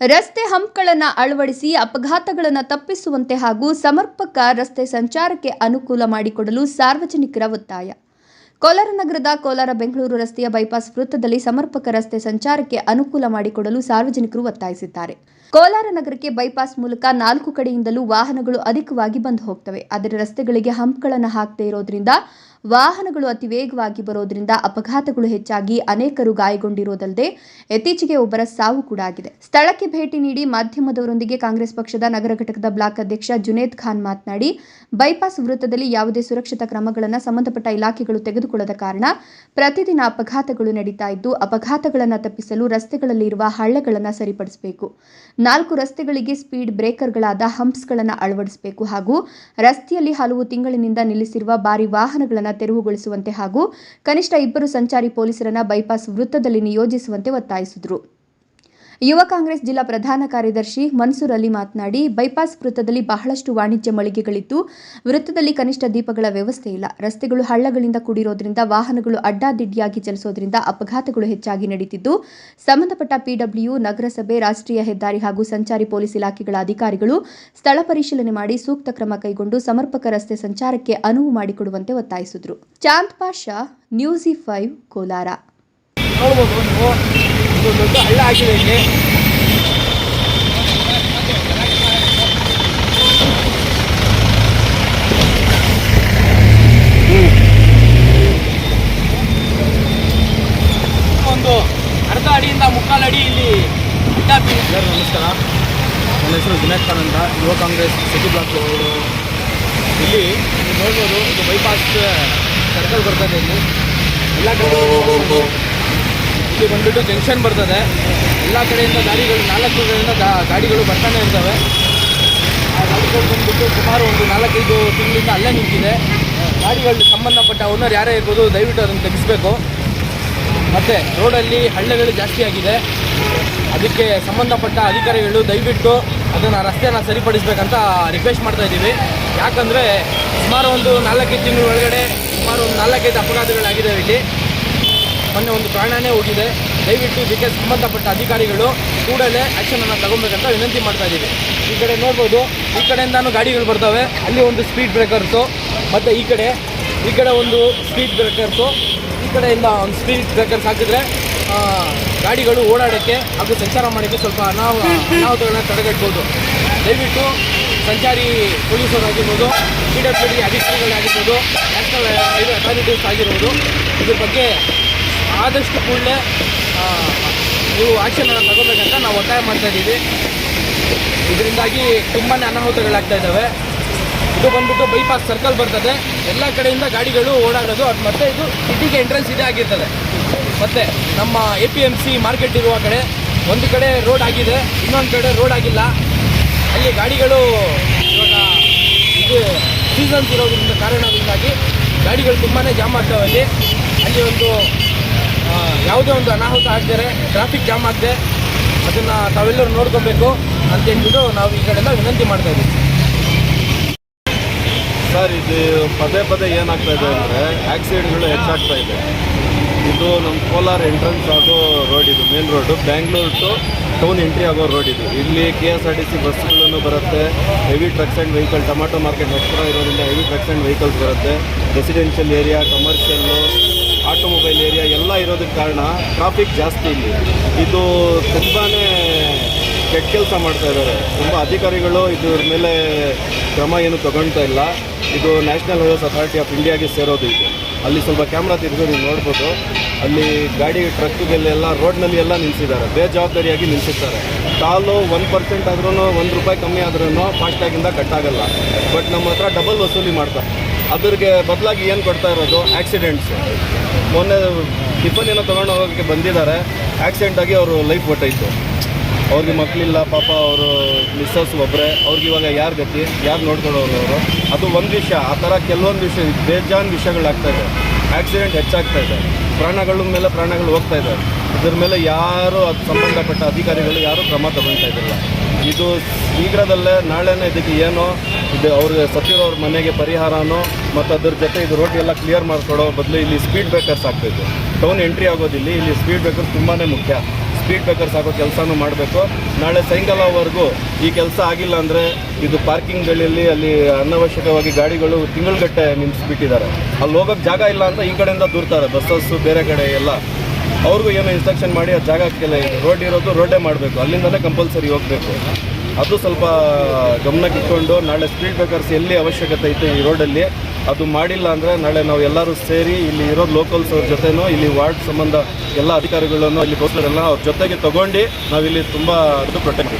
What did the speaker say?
ರಸ್ತೆ ಹಂಪ್ಗಳನ್ನು ಅಳವಡಿಸಿ ಅಪಘಾತಗಳನ್ನು ತಪ್ಪಿಸುವಂತೆ ಹಾಗೂ ಸಮರ್ಪಕ ರಸ್ತೆ ಸಂಚಾರಕ್ಕೆ ಅನುಕೂಲ ಮಾಡಿಕೊಡಲು ಸಾರ್ವಜನಿಕರ ಒತ್ತಾಯ. ಕೋಲಾರ ನಗರದ ಕೋಲಾರ-ಬೆಂಗಳೂರು ರಸ್ತೆಯ ಬೈಪಾಸ್ ವೃತ್ತದಲ್ಲಿ ಸಮರ್ಪಕ ರಸ್ತೆ ಸಂಚಾರಕ್ಕೆ ಅನುಕೂಲ ಮಾಡಿಕೊಡಲು ಸಾರ್ವಜನಿಕರು ಒತ್ತಾಯಿಸಿದ್ದಾರೆ. ಕೋಲಾರ ನಗರಕ್ಕೆ ಬೈಪಾಸ್ ಮೂಲಕ 4 ಕಡೆಯಿಂದಲೂ ವಾಹನಗಳು ಅಧಿಕವಾಗಿ ಬಂದು ಹೋಗ್ತವೆ. ಆದರೆ ರಸ್ತೆಗಳಿಗೆ ಹಂಪ್ಗಳನ್ನು ಹಾಕದೇ ಇರೋದ್ರಿಂದ ವಾಹನಗಳು ಅತಿ ವೇಗವಾಗಿ ಬರೋದ್ರಿಂದ ಅಪಘಾತಗಳು ಹೆಚ್ಚಾಗಿ ಅನೇಕರು ಗಾಯಗೊಂಡಿರೋದಲ್ಲದೆ ಇತ್ತೀಚೆಗೆ ಒಬ್ಬರ ಸಾವು ಕೂಡ ಆಗಿದೆ. ಸ್ಥಳಕ್ಕೆ ಭೇಟಿ ನೀಡಿ ಮಾಧ್ಯಮದವರೊಂದಿಗೆ ಕಾಂಗ್ರೆಸ್ ಪಕ್ಷದ ನಗರ ಘಟಕದ ಬ್ಲಾಕ್ ಅಧ್ಯಕ್ಷ ಜುನೇದ್ ಖಾನ್ ಮಾತನಾಡಿ, ಬೈಪಾಸ್ ವೃತ್ತದಲ್ಲಿ ಯಾವುದೇ ಸುರಕ್ಷತಾ ಕ್ರಮಗಳನ್ನು ಸಂಬಂಧಪಟ್ಟ ಇಲಾಖೆಗಳು ತೆಗೆದುಕೊಳ್ಳದ ಕಾರಣ ಪ್ರತಿದಿನ ಅಪಘಾತಗಳು ನಡೀತಾ ಇದ್ದು, ಅಪಘಾತಗಳನ್ನು ತಪ್ಪಿಸಲು ರಸ್ತೆಗಳಲ್ಲಿ ಇರುವ ಹಳ್ಳಗಳನ್ನು ಸರಿಪಡಿಸಬೇಕು. 4 ರಸ್ತೆಗಳಿಗೆ ಸ್ಪೀಡ್ ಬ್ರೇಕರ್ಗಳಾದ ಹಂಪ್ಸ್ಗಳನ್ನು ಅಳವಡಿಸಬೇಕು ಹಾಗೂ ರಸ್ತೆಯಲ್ಲಿ ಹಲವು ತಿಂಗಳಿನಿಂದ ನಿಲ್ಲಿಸಿರುವ ಭಾರಿ ವಾಹನಗಳನ್ನು ತೆರವುಗೊಳಿಸುವಂತೆ ಹಾಗೂ ಕನಿಷ್ಠ 2 ಸಂಚಾರಿ ಪೊಲೀಸರನ್ನು ಬೈಪಾಸ್ ವೃತ್ತದಲ್ಲಿ ನಿಯೋಜಿಸುವಂತೆ ಒತ್ತಾಯಿಸಿದರು. ಯುವ ಕಾಂಗ್ರೆಸ್ ಜಿಲ್ಲಾ ಪ್ರಧಾನ ಕಾರ್ಯದರ್ಶಿ ಮನ್ಸೂರ್ ಅಲಿ ಮಾತನಾಡಿ, ಬೈಪಾಸ್ ವೃತ್ತದಲ್ಲಿ ಬಹಳಷ್ಟು ವಾಣಿಜ್ಯ ಮಳಿಗೆಗಳಿದ್ದು ವೃತ್ತದಲ್ಲಿ ಕನಿಷ್ಠ ದೀಪಗಳ ವ್ಯವಸ್ಥೆ ಇಲ್ಲ. ರಸ್ತೆಗಳು ಹಳ್ಳಗಳಿಂದ ಕೂಡಿರೋದ್ರಿಂದ ವಾಹನಗಳು ಅಡ್ಡಾದಿಡ್ಡಿಯಾಗಿ ಚಲಿಸೋದ್ರಿಂದ ಅಪಘಾತಗಳು ಹೆಚ್ಚಾಗಿ ನಡೀತಿದ್ದು, ಸಂಬಂಧಪಟ್ಟ ಪಿಡಬ್ಲ್ಯೂ, ನಗರಸಭೆ, ರಾಷ್ಟ್ರೀಯ ಹೆದ್ದಾರಿ ಹಾಗೂ ಸಂಚಾರಿ ಪೊಲೀಸ್ ಇಲಾಖೆಗಳ ಅಧಿಕಾರಿಗಳು ಸ್ಥಳ ಪರಿಶೀಲನೆ ಮಾಡಿ ಸೂಕ್ತ ಕ್ರಮ ಕೈಗೊಂಡು ಸಮರ್ಪಕ ರಸ್ತೆ ಸಂಚಾರಕ್ಕೆ ಅನುವು ಮಾಡಿಕೊಡುವಂತೆ ಒತ್ತಾಯಿಸಿದರು. ಚಾಂದ್ ಪಾಷಾ, ನ್ಯೂಸ್ 5 ಕೋಲಾರ. ಇದು ದೊಡ್ಡ ಹಳ್ಳ ಆಗಿದೆ. ಇಲ್ಲಿ ಒಂದು ಅರ್ಧ ಅಡಿಯಿಂದ 3/4 ಅಡಿ ಇಲ್ಲಿ ಅಡ್ಡ. ನಮಸ್ಕಾರ, ನನ್ನ ಹೆಸರು ಜುನೇದ್ ಖಾನ್ ಅಂತ, ಯುವ ಕಾಂಗ್ರೆಸ್ ಸಿಟಿ ಬ್ಲಾಕ್. ಇಲ್ಲಿ ನೋಡ್ಬೋದು, ಇದು ಬೈಪಾಸ್ ಸರ್ಕಲ್ ಬರ್ತದೆ. ಇಲ್ಲಿ ಎಲ್ಲ ಕಡೆ ಇಲ್ಲಿ ಬಂದುಬಿಟ್ಟು ಜಂಕ್ಷನ್ ಬರ್ತದೆ. ಎಲ್ಲ ಕಡೆಯಿಂದ ಗಾಡಿಗಳು 4 ಕಡೆಯಿಂದ ಗಾಡಿಗಳು ಬರ್ತಾನೆ ಇರ್ತವೆ. ಆ ಗಾಡಿಗಳು ಬಂದುಬಿಟ್ಟು ಸುಮಾರು ಒಂದು 4-5 ತಿಂಗಳಿಂದ ಅಲ್ಲೇ ನಿಂತಿದೆ. ಗಾಡಿಗಳಿಗೆ ಸಂಬಂಧಪಟ್ಟ ಓನರ್ ಯಾರೇ ಇರ್ಬೋದು, ದಯವಿಟ್ಟು ಅದನ್ನು ತೆಗೆಸಬೇಕು. ಮತ್ತು ರೋಡಲ್ಲಿ ಹಳ್ಳೆಗಳು ಜಾಸ್ತಿ ಆಗಿದೆ. ಅದಕ್ಕೆ ಸಂಬಂಧಪಟ್ಟ ಅಧಿಕಾರಿಗಳು ದಯವಿಟ್ಟು ಅದನ್ನು ರಸ್ತೆಯನ್ನು ಸರಿಪಡಿಸಬೇಕಂತ ರಿಕ್ವೆಸ್ಟ್ ಮಾಡ್ತಾಯಿದ್ದೀವಿ. ಯಾಕಂದರೆ ಸುಮಾರು ಒಂದು 4-5 ತಿಂಗಳ ಒಳಗಡೆ ಸುಮಾರು ಒಂದು 4-5 ಅಪಘಾತಗಳಾಗಿದ್ದಾವೆ. ಇಲ್ಲಿ ಮೊನ್ನೆ ಒಂದು ಪ್ರಾಣನೇ ಹೋಗಿದೆ. ದಯವಿಟ್ಟು ಇದಕ್ಕೆ ಸಂಬಂಧಪಟ್ಟ ಅಧಿಕಾರಿಗಳು ಕೂಡಲೇ ಆ್ಯಕ್ಷನನ್ನು ತಗೊಬೇಕಂತ ವಿನಂತಿ ಮಾಡ್ತಾ ಇದ್ದೀವಿ. ಈ ಕಡೆ ನೋಡ್ಬೋದು, ಈ ಕಡೆಯಿಂದನೂ ಗಾಡಿಗಳು ಬರ್ತವೆ. ಅಲ್ಲಿ ಒಂದು ಸ್ಪೀಡ್ ಬ್ರೇಕರ್ಸು, ಮತ್ತು ಈ ಕಡೆ ಒಂದು ಸ್ಪೀಡ್ ಬ್ರೇಕರ್ಸು, ಈ ಕಡೆಯಿಂದ ಒಂದು ಸ್ಪೀಡ್ ಬ್ರೇಕರ್ಸ್ ಹಾಕಿದರೆ ಗಾಡಿಗಳು ಓಡಾಡೋಕ್ಕೆ ಹಾಗೂ ಸಂಚಾರ ಮಾಡೋಕ್ಕೆ ಸ್ವಲ್ಪ ಅನಾಹುತಗಳನ್ನ ತಡೆಗಟ್ಬೋದು. ದಯವಿಟ್ಟು ಸಂಚಾರಿ ಪೊಲೀಸರಾಗಿರ್ಬೋದು, PWD ಅಧಿಕಾರಿಗಳಾಗಿರ್ಬೋದು, ನ್ಯಾಷನಲ್ ಹೈವೇ ಅಥಾರಿಟೀಸ್ ಆಗಿರ್ಬೋದು, ಇದ್ರ ಬಗ್ಗೆ ಆದಷ್ಟು ಕೂಡಲೇ ನೀವು ಆ್ಯಕ್ಷನನ್ನು ತಗೋಬೇಕಂತ ನಾವು ಒತ್ತಾಯ ಮಾಡ್ತಾಯಿದ್ದೀವಿ. ಇದರಿಂದಾಗಿ ತುಂಬಾ ಅನಾಹುತಗಳಾಗ್ತಾ ಇದ್ದಾವೆ. ಇದು ಬಂದುಬಿಟ್ಟು ಬೈಪಾಸ್ ಸರ್ಕಲ್ ಬರ್ತದೆ. ಎಲ್ಲ ಕಡೆಯಿಂದ ಗಾಡಿಗಳು ಓಡಾಡೋದು. ಮತ್ತು ಇದು ಸಿಟಿಗೆ ಎಂಟ್ರೆನ್ಸ್ ಇದೇ ಆಗಿರ್ತದೆ. ಮತ್ತು ನಮ್ಮ APMC ಮಾರ್ಕೆಟ್ ಇರುವ ಕಡೆ ಒಂದು ಕಡೆ ರೋಡ್ ಆಗಿದೆ, ಇನ್ನೊಂದು ಕಡೆ ರೋಡ್ ಆಗಿಲ್ಲ. ಅಲ್ಲಿ ಗಾಡಿಗಳು ಇವಾಗ ಇದು ಸೀಸನ್ಸ್ ಇರೋದ್ರಿಂದ ಕಾರಣದಿಂದಾಗಿ ಗಾಡಿಗಳು ತುಂಬಾ ಜಾಮ್ ಆಗ್ತವೆ. ಅಲ್ಲಿ ಒಂದು ಯಾವುದೇ ಒಂದು ಅನಾಹುತ ಆಗದೆ ಟ್ರಾಫಿಕ್ ಜಾಮ್ ಆಗದೆ ಅದನ್ನು ತಾವೆಲ್ಲರೂ ನೋಡ್ಕೊಬೇಕು ಅಂತೇಳ್ಬಿಟ್ಟು ನಾವು ಈ ಕಡೆಯಿಂದ ವಿನಂತಿ ಮಾಡ್ತಾಯಿದ್ದೀವಿ. ಸರ್, ಇದು ಪದೇ ಏನಾಗ್ತಾ ಇದೆ ಅಂದರೆ ಆಕ್ಸಿಡೆಂಟ್ಗಳು ಹೆಚ್ಚಾಗ್ತಾ ಇದೆ. ಇದು ನಮ್ಮ ಕೋಲಾರ ಎಂಟ್ರೆನ್ಸ್ ಆಗೋ ರೋಡ್, ಇದು main road, Bangalore to town entry ಆಗೋ ರೋಡ್ ಇದು. ಇಲ್ಲಿ KSRTC ಬಸ್ಗಳನ್ನು ಬರುತ್ತೆ, heavy trucks and vehicle, tomato market ಹತ್ತಿರ ಇರೋದ್ರಿಂದ ಹೆವಿ ಟ್ರಕ್ಸ್ ಆ್ಯಂಡ್ ವೆಹಿಕಲ್ಸ್ ಬರುತ್ತೆ. Residential area, commercial, automobile area ಎಲ್ಲ ಇರೋದಕ್ಕೆ ಕಾರಣ ಟ್ರಾಫಿಕ್ ಜಾಸ್ತಿ ಇಲ್ಲಿ. ಇದು ತುಂಬಾ ಕೆಟ್ಟ ಕೆಲಸ ಮಾಡ್ತಾ ಇದ್ದಾರೆ. ತುಂಬ ಅಧಿಕಾರಿಗಳು ಇದ್ರ ಮೇಲೆ ಕ್ರಮ ಏನು ತಗೊಳ್ತಾ ಇಲ್ಲ. ಇದು ನ್ಯಾಷನಲ್ ಹೈವೇಸ್ ಅಥಾರಿಟಿ ಆಫ್ ಇಂಡಿಯಾಗೆ ಸೇರೋದು. ಇದು ಅಲ್ಲಿ ಸ್ವಲ್ಪ ಕ್ಯಾಮ್ರಾ ತಿರುಗಿ ನೀವು ನೋಡ್ಬೋದು. ಅಲ್ಲಿ ಗಾಡಿ ಟ್ರಕ್ಗೆಲ್ಲ ರೋಡ್ನಲ್ಲಿ ಎಲ್ಲ ನಿಲ್ಲಿಸಿದ್ದಾರೆ, ಬೇಜವಾಬ್ದಾರಿಯಾಗಿ ನಿಲ್ಲಿಸಿರ್ತಾರೆ. ಕಾಲು 1% ಆದ್ರೂ, ₹1 ಕಮ್ಮಿ ಆದ್ರೂ ಫಾಸ್ಟ್ಯಾಗಿಂದ ಕಟ್ಟಾಗಲ್ಲ. ಬಟ್ ನಮ್ಮ ಹತ್ರ ಡಬಲ್ ವಸೂಲಿ ಮಾಡ್ತಾರೆ. ಅದ್ರಿಗೆ ಬದಲಾಗಿ ಏನು ಕೊಡ್ತಾ ಇರೋದು ಆಕ್ಸಿಡೆಂಟ್ಸು. ಮೊನ್ನೆ ಟಿಫನ್ ಏನೋ ತೊಗೊಂಡು ಹೋಗೋಕ್ಕೆ ಬಂದಿದ್ದಾರೆ, ಆಕ್ಸಿಡೆಂಟಾಗಿ ಅವರು ಲೈಫ್ ಹೊಟ್ಟೋಯ್ತು. ಅವ್ರಿಗೆ ಮಕ್ಕಳಿಲ್ಲ ಪಾಪ, ಅವರು ಮಿಸ್ಸಸ್ ಒಬ್ಬರೇ. ಅವ್ರಿಗೆ ಇವಾಗ ಯಾರು ಗತಿ, ಯಾರು ನೋಡ್ಕೊಳ್ಳೋರು ಅವರು? ಅದು ಒಂದು ವಿಷಯ. ಆ ಥರ ಕೆಲವೊಂದು ವಿಷಯ, ಬೇಜಾನ್ ವಿಷಯಗಳಾಗ್ತಾಯಿದೆ. ಆಕ್ಸಿಡೆಂಟ್ ಹೆಚ್ಚಾಗ್ತಾ ಇದೆ, ಪ್ರಾಣಗಳ ಮೇಲೆ ಪ್ರಾಣಗಳು ಹೋಗ್ತಾ ಇದ್ದಾರೆ. ಇದ್ರ ಮೇಲೆ ಯಾರು ಅದು ಸಂಬಂಧಪಟ್ಟ ಅಧಿಕಾರಿಗಳು ಯಾರೂ ಕ್ರಮ ತಗೊಳ್ತಾ ಇದ್ದಿಲ್ಲ. ಇದು ಶೀಘ್ರದಲ್ಲೇ ನಾಳೆನೇ ಇದಕ್ಕೆ ಏನೋ ಇದು ಅವ್ರಿಗೆ ಸತ್ತಿರೋರ ಮನೆಗೆ ಪರಿಹಾರನೋ ಮತ್ತು ಅದ್ರ ಜೊತೆ ಇದು ರೋಡ್ ಎಲ್ಲ ಕ್ಲಿಯರ್ ಮಾಡಿಕೊಡೋ ಬದಲು ಇಲ್ಲಿ ಸ್ಪೀಡ್ ಬ್ರೇಕರ್ಸ್ ಹಾಕಬೇಕು. ಟೌನ್ ಎಂಟ್ರಿ ಆಗೋದಿಲ್ಲ, ಇಲ್ಲಿ ಸ್ಪೀಡ್ ಬ್ರೇಕರ್ಸ್ ತುಂಬಾ ಮುಖ್ಯ. ಸ್ಪೀಡ್ ಬ್ರೇಕರ್ಸ್ ಹಾಕೋ ಕೆಲಸನೂ ಮಾಡಬೇಕು. ನಾಳೆ ಸಾಯಂಕಾಲವರೆಗೂ ಈ ಕೆಲಸ ಆಗಿಲ್ಲ ಅಂದರೆ ಇದು ಪಾರ್ಕಿಂಗ್ಗಳಲ್ಲಿ ಅಲ್ಲಿ ಅನವಶ್ಯಕವಾಗಿ ಗಾಡಿಗಳು ತಿಂಗಳುಗಟ್ಟೆ ನಿಲ್ಲಿಸ್ಬಿಟ್ಟಿದ್ದಾರೆ. ಅಲ್ಲಿ ಹೋಗೋಕ್ಕೆ ಜಾಗ ಇಲ್ಲ ಅಂತ ಈ ಕಡೆಯಿಂದ ದೂರ್ತಾರೆ ಬಸ್ಸಸ್ಸು ಬೇರೆ ಕಡೆ ಎಲ್ಲ. ಅವ್ರಿಗೂ ಏನೋ ಇನ್ಸ್ಟ್ರಕ್ಷನ್ ಮಾಡಿ ಆ ಜಾಗಕ್ಕೆಲ್ಲ ರೋಡ್ ಇರೋದು ರೋಡೇ ಮಾಡಬೇಕು, ಅಲ್ಲಿಂದಲೇ ಕಂಪಲ್ಸರಿ ಹೋಗಬೇಕು. ಅದು ಸ್ವಲ್ಪ ಗಮನಕ್ಕೆ ಇಟ್ಕೊಂಡು ನಾಳೆ ಸ್ಪೀಡ್ ಬ್ರೇಕರ್ಸ್ ಎಲ್ಲಿ ಅವಶ್ಯಕತೆ ಐತೆ ಈ ರೋಡಲ್ಲಿ ಅದು ಮಾಡಿಲ್ಲ ಅಂದರೆ ನಾಳೆ ನಾವು ಎಲ್ಲರೂ ಸೇರಿ ಇಲ್ಲಿ ಇರೋ ಲೋಕಲ್ಸ್ ಅವ್ರ ಜೊತೆನೂ ಇಲ್ಲಿ ವಾರ್ಡ್ ಸಂಬಂಧ ಎಲ್ಲ ಅಧಿಕಾರಿಗಳನ್ನು ಇಲ್ಲಿ ಹೋಗ್ತಾರಲ್ಲ ಅವ್ರ ಜೊತೆಗೆ ತೊಗೊಂಡು ನಾವಿಲ್ಲಿ ತುಂಬ ಪ್ರೊಟೆಕ್ಟ್